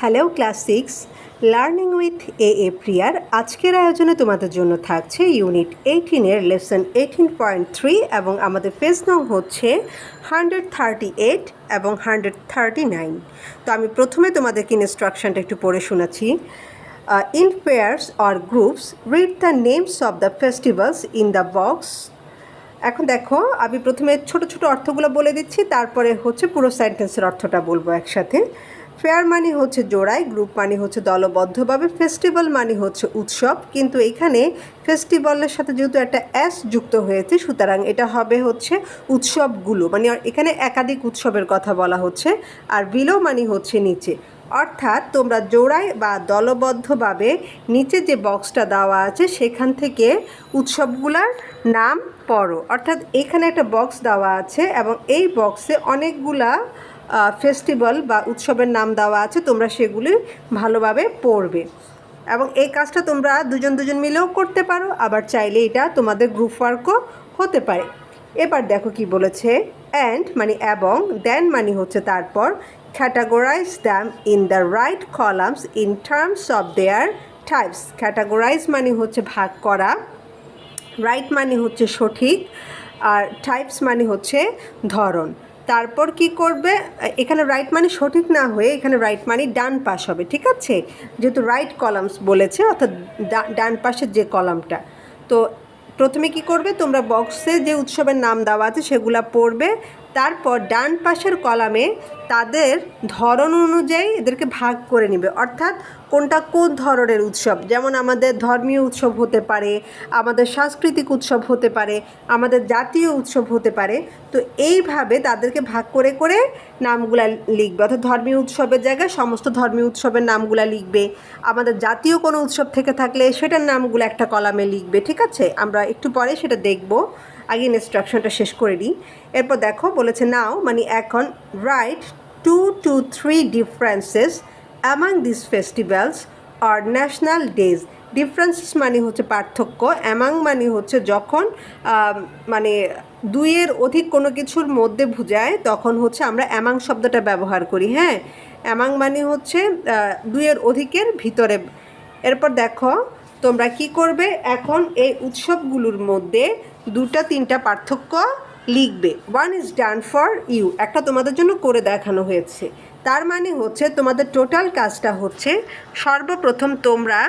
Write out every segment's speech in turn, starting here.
Hello class 6 learning with a প্রিয়ার আজকের আয়োজনে তোমাদের জন্য থাকছে ইউনিট 18 এর লেসন 18.3 এবং আমাদের পেজ নং হচ্ছে 138 এবং 139। তো আমি প্রথমে তোমাদেরকে ইনস্ট্রাকশনটা একটু পড়ে শোনাচ্ছি। In pairs or groups read the names of the festivals in the box. এখন দেখো, আমি প্রথমে ছোট ছোট অর্থগুলো বলে দিচ্ছি, তারপরে হচ্ছে পুরো সেন্টেন্সের অর্থটা বলবো একসাথে। ফেয়ার মানে হচ্ছে জোড়ায়, গ্রুপ মানে হচ্ছে দলবদ্ধভাবে, ফেস্টিভ্যাল মানে হচ্ছে উৎসব, কিন্তু এইখানে ফেস্টিভ্যালের সাথে যেহেতু একটা এস যুক্ত হয়েছে, সুতরাং এটা হবে হচ্ছে উৎসবগুলো, মানে এখানে একাধিক উৎসবের কথা বলা হচ্ছে। আর বিলো মানে হচ্ছে নিচে, অর্থাৎ তোমরা জোড়ায় বা দলবদ্ধভাবে নিচে যে বক্সটা দেওয়া আছে সেখান থেকে উৎসবগুলোর নাম পড়ো। অর্থাৎ এখানে একটা বক্স দেওয়া আছে এবং এই বক্সে অনেকগুলা ফেস্টিভ্যাল বা উৎসবের নাম দেওয়া আছে, তোমরা সেগুলি ভালোভাবে পড়বে। এবং এই কাজটা তোমরা দুজন দুজন মিলেও করতে পারো, আবার চাইলে এটা তোমাদের গ্রুপ ওয়ার্কও হতে পারে। এবার দেখো কি বলেছে, অ্যান্ড মানে এবং, দেন মানে হচ্ছে তারপর, categorise them in the right columns in terms of their types. Categorise মানে হচ্ছে ভাগ করা, রাইট মানে হচ্ছে সঠিক, আর টাইপস মানে হচ্ছে ধরন। তারপর কি করবে, এখানে রাইট মানে সঠিক না হয়ে এখানে রাইট মানে ডান পাশ হবে, ঠিক আছে, যেহেতু রাইট কলামস বলেছে, অর্থাৎ ডান পাশের যে কলামটা। তো প্রথমে কি করবে, তোমরা বক্সে যে উৎসবের নাম দেওয়া আছে সেগুলো পড়বে, তারপর ডান পাশের কলামে তাদের ধরন অনুযায়ী এদেরকে ভাগ করে নেবে, অর্থাৎ কোনটা কোন ধরনের উৎসব। যেমন আমাদের ধর্মীয় উৎসব হতে পারে, আমাদের সাংস্কৃতিক উৎসব হতে পারে, আমাদের জাতীয় উৎসব হতে পারে। তো এইভাবে তাদেরকে ভাগ করে করে নামগুলা লিখবে, অর্থাৎ ধর্মীয় উৎসবের জায়গায় সমস্ত ধর্মীয় উৎসবের নামগুলা লিখবে, আমাদের জাতীয় কোনো উৎসব থেকে থাকলে সেটার নামগুলো একটা কলামে লিখবে, ঠিক আছে। আমরা একটু পরে সেটা দেখব, আগে ইনস্ট্রাকশনটা শেষ করে নিই। এরপর দেখো বলেছে নাও মানে এখন, right 2 to 3 differences among these festivals or national days। Differences মানে হচ্ছে পার্থক্য, অ্যামাং মানে হচ্ছে যখন মানে দুইয়ের অধিক কোনো কিছুর মধ্যে বোঝায় তখন হচ্ছে আমরা অ্যামাং শব্দটা ব্যবহার করি। হ্যাঁ, অ্যামাং মানে হচ্ছে দুইয়ের অধিকের ভিতরে। এরপর দেখো তোমরা কি করবে, এখন এই উৎসবগুলোর মধ্যে 2-3টা পার্থক্য লিখবে। One is done for you, একটা তোমাদের জন্য করে দেখানো হয়েছে। তার মানে হচ্ছে তোমাদের টোটাল কাজটা হচ্ছে, সর্বপ্রথম তোমরা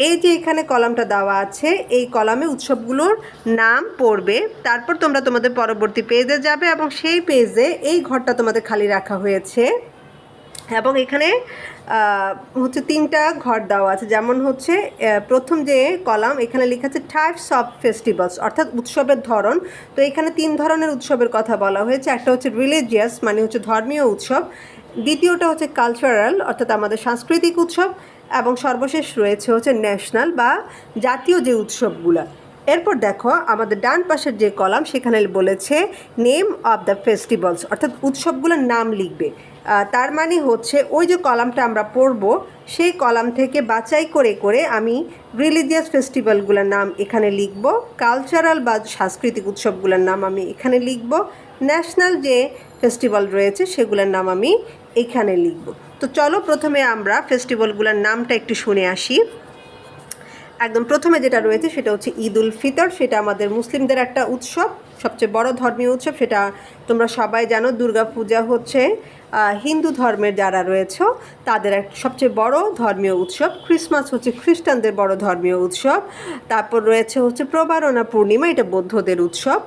এই যে এখানে কলামটা দেওয়া আছে এই কলামে উৎসবগুলোর নাম পড়বে, তারপর তোমরা তোমাদের পরবর্তী পেজে যাবে এবং সেই পেজে এই ঘরটা তোমাদের খালি রাখা হয়েছে এবং এখানে হচ্ছে 3টা ঘর দেওয়া আছে। যেমন হচ্ছে প্রথম যে কলাম এখানে লেখা আছে টাইপস অফ ফেস্টিভ্যালস, অর্থাৎ উৎসবের ধরন। তো এখানে 3 ধরনের উৎসবের কথা বলা হয়েছে। একটা হচ্ছে রিলিজিয়াস মানে হচ্ছে ধর্মীয় উৎসব, দ্বিতীয়টা হচ্ছে কালচারাল অর্থাৎ আমাদের সাংস্কৃতিক উৎসব, এবং সর্বশেষ রয়েছে হচ্ছে ন্যাশনাল বা জাতীয় যে উৎসবগুলো। এরপর দেখো আমাদের ডান পাশের যে কলাম সেখানে বলেছে নেম অফ দ্য ফেস্টিভ্যালস, অর্থাৎ উৎসবগুলোর নাম লিখবে। তার মানে হচ্ছে ওই যে কলামটা আমরা পড়ব সেই কলাম থেকে বাছাই করে করে আমি রিলিজিয়াস ফেস্টিভ্যালগুলোর নাম এখানে লিখব, কালচারাল বা সাংস্কৃতিক উৎসবগুলোর নাম আমি এখানে লিখব, ন্যাশনাল যে ফেস্টিভ্যাল রয়েছে সেগুলোর নাম আমি এখানে লিখব। তো চলো প্রথমে আমরা ফেস্টিভ্যালগুলোর নামটা একটু শুনে আসি। একদম প্রথমে যেটা রয়েছে সেটা হচ্ছে ঈদ উল ফিতর, সেটা আমাদের মুসলিমদের একটা উৎসব, সবচেয়ে বড় ধর্মীয় উৎসব। সেটা তোমরা সবাই জানো। দুর্গা পূজা হচ্ছে হিন্দু ধর্মের যারা রয়েছে তাদের এক সবচেয়ে বড় ধর্মীয় উৎসব। ক্রিসমাস হচ্ছে খ্রিস্টানদের বড় ধর্মীয় উৎসব। তারপর রয়েছে হচ্ছে প্রবারণা পূর্ণিমা, এটা বৌদ্ধদের উৎসব।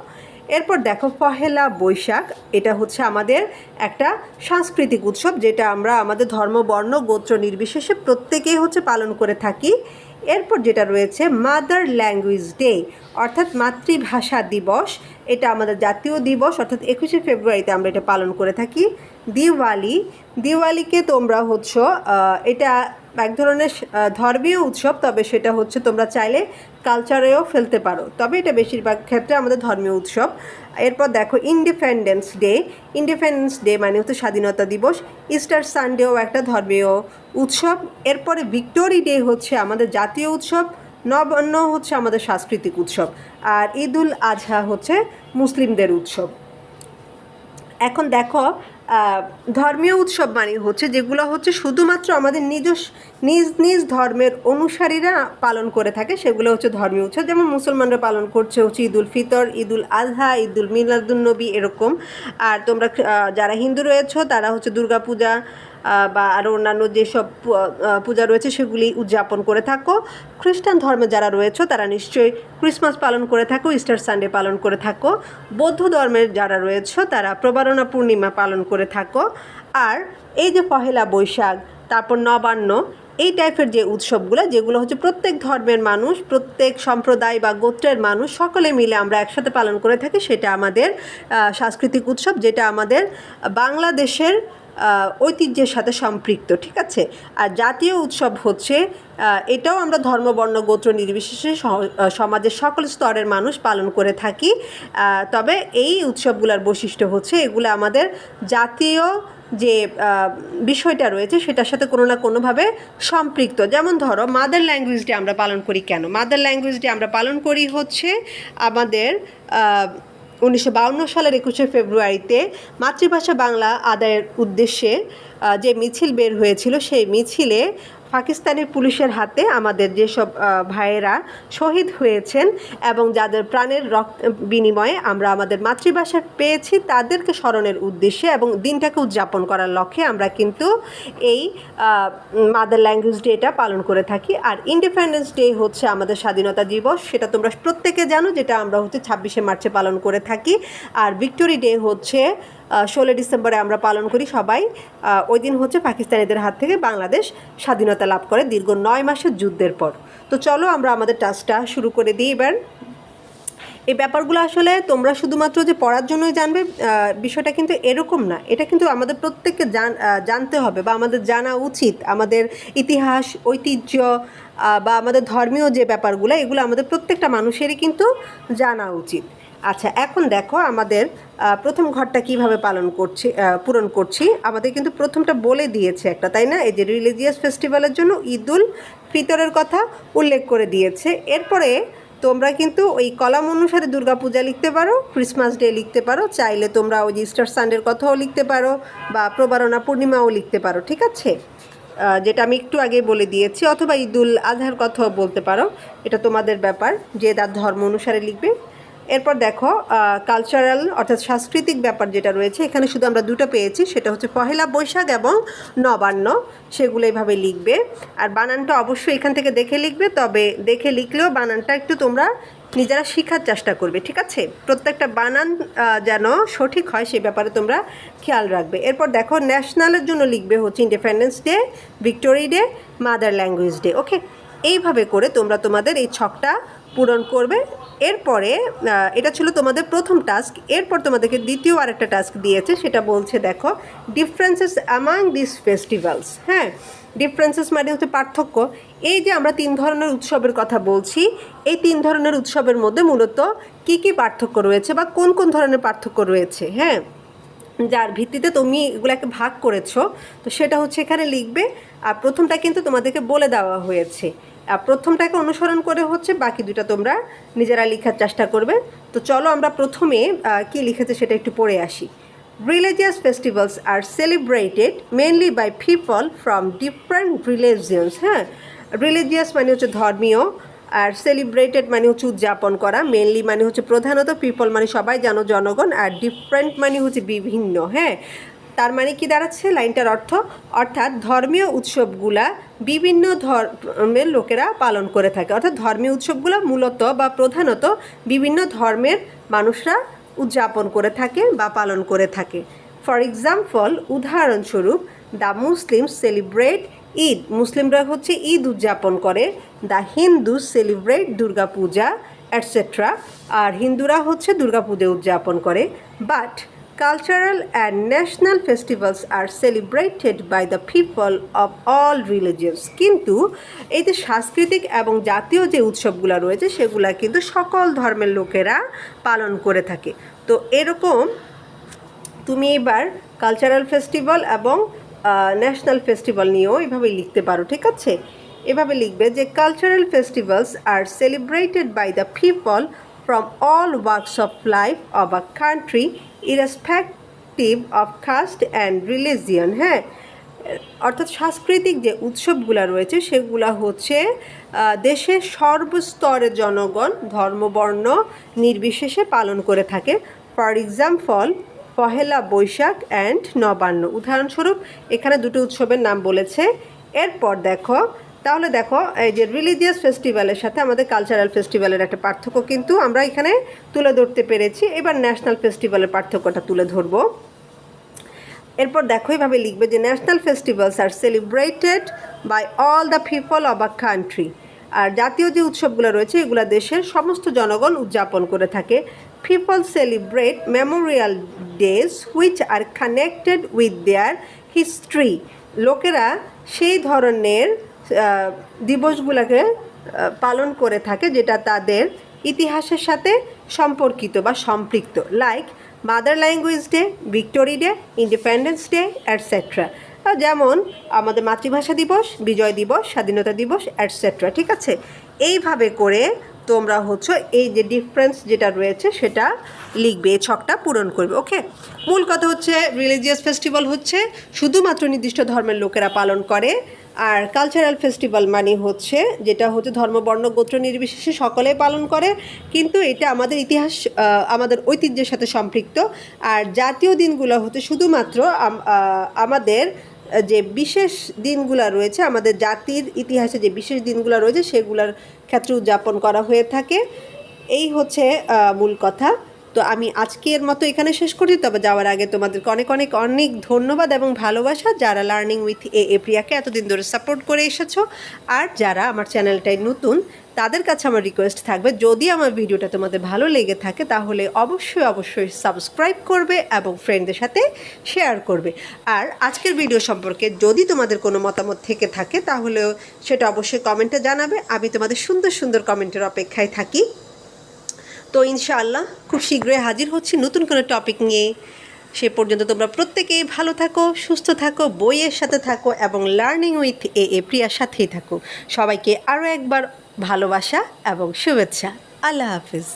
এরপর দেখো পহেলা বৈশাখ, এটা হচ্ছে আমাদের একটা সাংস্কৃতিক উৎসব, যেটা আমরা আমাদের ধর্ম বর্ণ গোত্র নির্বিশেষে প্রত্যেকেই হচ্ছে পালন করে থাকি। এরপর যেটা রয়েছে মাদার ল্যাঙ্গুয়েজ ডে, অর্থাৎ মাতৃভাষা দিবস, এটা আমাদের জাতীয় দিবস, অর্থাৎ 21শে ফেব্রুয়ারিতে আমরা এটা পালন করে থাকি। দিওয়ালি, দিওয়ালিকে তোমরা হচ্ছে এটা এক ধরনের ধর্মীয় উৎসব, তবে সেটা হচ্ছে তোমরা চাইলে কালচারেও ফেলতে পারো, তবে এটা বেশিরভাগ ক্ষেত্রে আমাদের ধর্মীয় উৎসব। এরপর দেখো ইন্ডিপেন্ডেন্স ডে, ইন্ডিপেন্ডেন্স ডে মানে হচ্ছে স্বাধীনতা দিবস। ইস্টার সানডেও একটা ধর্মীয় উৎসব। এরপরে ভিক্টোরি ডে হচ্ছে আমাদের জাতীয় উৎসব, নবান্ন হচ্ছে আমাদের সাংস্কৃতিক উৎসব, আর ঈদ উল আজহা হচ্ছে মুসলিমদের উৎসব। এখন দেখো ধর্মীয় উৎসব মানে হচ্ছে যেগুলো হচ্ছে শুধুমাত্র আমাদের নিজ নিজ ধর্মের অনুসারীরা পালন করে থাকে, সেগুলো হচ্ছে ধর্মীয় উৎসব। যেমন মুসলমানরা পালন করছে হচ্ছে ঈদুল ফিতর, ঈদুল আজহা, ঈদুল মিলাদুন্নবী এরকম। আর তোমরা যারা হিন্দু রয়েছো তারা হচ্ছে দুর্গাপূজা বা আরও অন্যান্য যেসব পূজা রয়েছে সেগুলি উদযাপন করে থাকো। খ্রিস্টান ধর্মে যারা রয়েছে তারা নিশ্চয়ই ক্রিসমাস পালন করে থাকো, ইস্টার সানডে পালন করে থাকো। বৌদ্ধ ধর্মের যারা রয়েছে তারা প্রবারণা পূর্ণিমা পালন করে থাকো। আর এই যে পহেলা বৈশাখ, তারপর নবান্ন, এই টাইপের যে উৎসবগুলো, যেগুলো হচ্ছে প্রত্যেক ধর্মের মানুষ, প্রত্যেক সম্প্রদায় বা গোত্রের মানুষ সকলে মিলে আমরা একসাথে পালন করে থাকি, সেটা আমাদের সাংস্কৃতিক উৎসব, যেটা আমাদের বাংলাদেশের ঐতিহ্যের সাথে সম্পৃক্ত, ঠিক আছে। আর জাতীয় উৎসব হচ্ছে এটাও আমরা ধর্ম, বর্ণ, গোত্র নির্বিশেষে সমাজের সকল স্তরের মানুষ পালন করে থাকি। তবে এই উৎসবগুলোর বৈশিষ্ট্য হচ্ছে এগুলো আমাদের জাতীয় যে বিষয়টা রয়েছে সেটার সাথে কোনো না কোনোভাবে সম্পৃক্ত। যেমন ধরো মাদার ল্যাঙ্গুয়েজ ডে আমরা পালন করি কেন? মাদার ল্যাঙ্গুয়েজ ডে আমরা পালন করি হচ্ছে আমাদের 1952 সালের 21শে ফেব্রুয়ারিতে মাতৃভাষা বাংলা আদায়ের উদ্দেশ্যে যে মিছিল বের হয়েছিল, সেই মিছিলে পাকিস্তানি পুলিশের হাতে আমাদের যেসব ভাইয়েরা শহীদ হয়েছেন এবং যাদের প্রাণের বিনিময়ে আমরা আমাদের মাতৃভাষা পেয়েছি, তাদেরকে স্মরণের উদ্দেশ্যে এবং দিনটাকে উদযাপন করার লক্ষ্যে আমরা কিন্তু এই মাদার ল্যাঙ্গুয়েজ ডেটা পালন করে থাকি। আর ইন্ডিপেন্ডেন্স ডে হচ্ছে আমাদের স্বাধীনতা দিবস, সেটা তোমরা প্রত্যেকে জানো, যেটা আমরা হচ্ছে 26শে মার্চে পালন করে থাকি। আর ভিক্টোরি ডে হচ্ছে 16 ডিসেম্বরে আমরা পালন করি সবাই। ওই দিন হচ্ছে পাকিস্তানিদের হাত থেকে বাংলাদেশ স্বাধীনতা লাভ করে দীর্ঘ 9 মাসের যুদ্ধের পর। তো চলো আমরা আমাদের টাস্কটা শুরু করে দিই এবার। এই ব্যাপারগুলো আসলে তোমরা শুধুমাত্র যে পড়ার জন্যই জানবে বিষয়টা কিন্তু এরকম না। এটা কিন্তু আমাদের প্রত্যেককে জানতে হবে বা আমাদের জানা উচিত। আমাদের ইতিহাস, ঐতিহ্য বা আমাদের ধর্মীয় যে ব্যাপারগুলো, এগুলো আমাদের প্রত্যেকটা মানুষেরই কিন্তু জানা উচিত। আচ্ছা, এখন দেখো আমাদের প্রথম ঘরটা কিভাবে পূরণ করছি। আমাদের কিন্তু প্রথমটা বলে দিয়েছে একটা, তাই না? এই যে রিলিজিয়াস ফেস্টিভ্যালের জন্য ঈদুল ফিতরের কথা উল্লেখ করে দিয়েছে। এরপরে তোমরা কিন্তু ওই কলাম অনুসারে দুর্গাপূজা লিখতে পারো, ক্রিসমাস ডে লিখতে পারো, চাইলে তোমরা ওই ইস্টার সানডের কথাও লিখতে পারো বা প্রবারণা পূর্ণিমাও লিখতে পারো, ঠিক আছে, যেটা আমি একটু আগে বলে দিয়েছি, অথবা ঈদুল আজহার কথাও বলতে পারো। এটা তোমাদের ব্যাপার, যে তার ধর্ম অনুসারে লিখবে। এরপর দেখো কালচারাল অর্থাৎ সাংস্কৃতিক ব্যাপার যেটা রয়েছে, এখানে শুধু আমরা দুটো পেয়েছি, সেটা হচ্ছে পহেলা বৈশাখ এবং নবান্ন, সেগুলো এইভাবে লিখবে। আর বানানটা অবশ্যই এখান থেকে দেখে লিখবে, তবে দেখে লিখলেও বানানটা একটু তোমরা নিজেরা শেখার চেষ্টা করবে, ঠিক আছে। প্রত্যেকটা বানান যেন সঠিক হয় সেই ব্যাপারে তোমরা খেয়াল রাখবে। এরপর দেখো ন্যাশনালের জন্য লিখবে হচ্ছে independence day, victory day, mother language day. Okay, এইভাবে করে তোমরা তোমাদের এই ছকটা পূরণ করবে। এরপরে এটা ছিল তোমাদের প্রথম টাস্ক। এরপর তোমাদেরকে দ্বিতীয় আরেকটা টাস্ক দিয়েছে, সেটা বলছে দেখো ডিফারেন্সেস অ্যামাং দিস ফেস্টিভ্যালস। হ্যাঁ, ডিফারেন্সেস মানে হচ্ছে পার্থক্য। এই যে আমরা 3 ধরনের উৎসবের কথা বলছি, এই 3 ধরনের উৎসবের মধ্যে মূলত কী কী পার্থক্য রয়েছে বা কোন কোন ধরনের পার্থক্য রয়েছে, হ্যাঁ, যার ভিত্তিতে তুমি এগুলোকে ভাগ করেছো, তো সেটা হচ্ছে এখানে লিখবে। আর প্রথমটা কিন্তু তোমাদেরকে বলে দেওয়া হয়েছে, প্রথমটাকে অনুসরণ করে হচ্ছে বাকি দুটো তোমরা নিজেরা লেখার চেষ্টা করবে। তো চলো আমরা প্রথমে কি লিখেছে সেটা একটু পড়ে আসি। Religious festivals are celebrated mainly by people from different religions. হ্যাঁ, রিলিজিয়াস মানে হচ্ছে ধর্মীয়, আর সেলিব্রেটেড মানে হচ্ছে উদযাপন করা, মেনলি মানে হচ্ছে প্রধানত, পিপল মানে সবাই জানো জনগণ, আর ডিফারেন্ট মানে হচ্ছে বিভিন্ন। হ্যাঁ, তার মানে কি দাঁড়াচ্ছে লাইনটার অর্থ, অর্থাৎ ধর্মীয় উৎসবগুলা বিভিন্ন ধর্মের লোকেরা পালন করে থাকে, অর্থাৎ ধর্মীয় উৎসবগুলো মূলত বা প্রধানত বিভিন্ন ধর্মের মানুষরা উদযাপন করে থাকে বা পালন করে থাকে। ফর এক্সাম্পল, উদাহরণস্বরূপ, দ্য মুসলিমস সেলিব্রেট ঈদ, মুসলিমরা হচ্ছে ঈদ উদযাপন করে। The Hindu celebrate Durga Puja etcetera, আর হিন্দুরা হচ্ছে দুর্গা পূজা উদযাপন করে। But cultural and national festivals are celebrated by the people of all religions. কিন্তু এই যে সাংস্কৃতিক এবং জাতীয় যে উৎসবগুলো রয়েছে সেগুলা কিন্তু সকল ধর্মের লোকেরা পালন করে থাকে। তো এরকম তুমি এবার কালচারাল ফেস্টিভ্যাল এবং ন্যাশনাল ফেস্টিভ্যাল নিয়েও এভাবে লিখতে পারো, ঠিক আছে। এভাবে লিখবে যে cultural festivals R celebrated by the people from all walks of life of a country irrespective of caste and religion, হ্যাঁ, অর্থাৎ সাংস্কৃতিক যে উৎসবগুলো রয়েছে সেগুলো হচ্ছে দেশের সর্বস্তরের জনগণ ধর্মবর্ণ নির্বিশেষে পালন করে থাকে। For example Pohela Boishakh and Nabanna, উদাহরণস্বরূপ এখানে দুটো উৎসবের নাম বলেছে। এরপর দেখো, তাহলে দেখো এই যে রিলিজিয়াস ফেস্টিভ্যালের সাথে আমাদের কালচারাল ফেস্টিভ্যালের একটা পার্থক্য কিন্তু আমরা এখানে তুলে ধরতে পেরেছি। এবার ন্যাশনাল ফেস্টিভ্যালের পার্থক্যটা তুলে ধরবো। এরপর দেখো এইভাবে লিখবে যে national festivals R celebrated by all the people of a country. আর জাতীয় যে উৎসবগুলো রয়েছে এগুলো দেশের সমস্ত জনগণ উদযাপন করে থাকে। People celebrate Memorial days which are connected with their history. লোকেরা সেই ধরনের দিবসগুলোকে পালন করে থাকে যেটা তাদের ইতিহাসের সাথে সম্পর্কিত বা সম্পৃক্ত, like mother language day, victory day, independence day etcetera. যেমন আমাদের মাতৃভাষা দিবস, বিজয় দিবস, স্বাধীনতা দিবস অ্যাটসেট্রা। ঠিক আছে, এইভাবে করে তোমরা হচ্ছে এই যে ডিফারেন্স যেটা রয়েছে সেটা লিখবে, এই ছকটা পূরণ করবে। ওকে, মূল কথা হচ্ছে রিলিজিয়াস ফেস্টিভ্যাল হচ্ছে শুধুমাত্র নির্দিষ্ট ধর্মের লোকেরা পালন করে, আর কালচারাল ফেস্টিভ্যাল মানে হচ্ছে যেটা হচ্ছে ধর্ম বর্ণ গোত্র নির্বিশেষে সকলে পালন করে, কিন্তু এটা আমাদের ইতিহাস আমাদের ঐতিহ্যের সাথে সম্পৃক্ত। আর জাতীয় দিনগুলো হচ্ছে শুধুমাত্র আমাদের যে বিশেষ দিনগুলো রয়েছে, আমাদের জাতির ইতিহাসে যে বিশেষ দিনগুলো রয়েছে সেগুলোর ক্ষেত্রে উদযাপন করা হয়ে থাকে। এই হচ্ছে মূল কথা। তো আমি আজকের মতো এখানে শেষ করছি, তবে যাওয়ার আগে তোমাদেরকে অনেক অনেক অনেক ধন্যবাদ এবং ভালোবাসা যারা লার্নিং উইথ এ প্রিয়াকে এতদিন ধরে সাপোর্ট করে এসেছো। আর যারা আমার চ্যানেলটায় নতুন তাদের কাছে আমার রিকোয়েস্ট থাকবে, যদি আমার ভিডিওটা তোমাদের ভালো লেগে থাকে তাহলে অবশ্যই অবশ্যই সাবস্ক্রাইব করবে এবং ফ্রেন্ডদের সাথে শেয়ার করবে। আর আজকের ভিডিও সম্পর্কে যদি তোমাদের কোনো মতামত থেকে থাকে তাহলেও সেটা অবশ্যই কমেন্টে জানাবে। আমি তোমাদের সুন্দর সুন্দর কমেন্টের অপেক্ষায় থাকি। তো ইনশাআল্লাহ খুব শীঘ্রই হাজির হচ্ছি নতুন কোনো টপিক নিয়ে। সে পর্যন্ত তোমরা প্রত্যেকেই ভালো থাকো, সুস্থ থাকো, বইয়ের সাথে থাকো এবং লার্নিং উইথ এ প্রিয়ার সাথেই থাকো। সবাইকে আরও একবার ভালোবাসা এবং শুভেচ্ছা। আল্লাহ হাফিজ।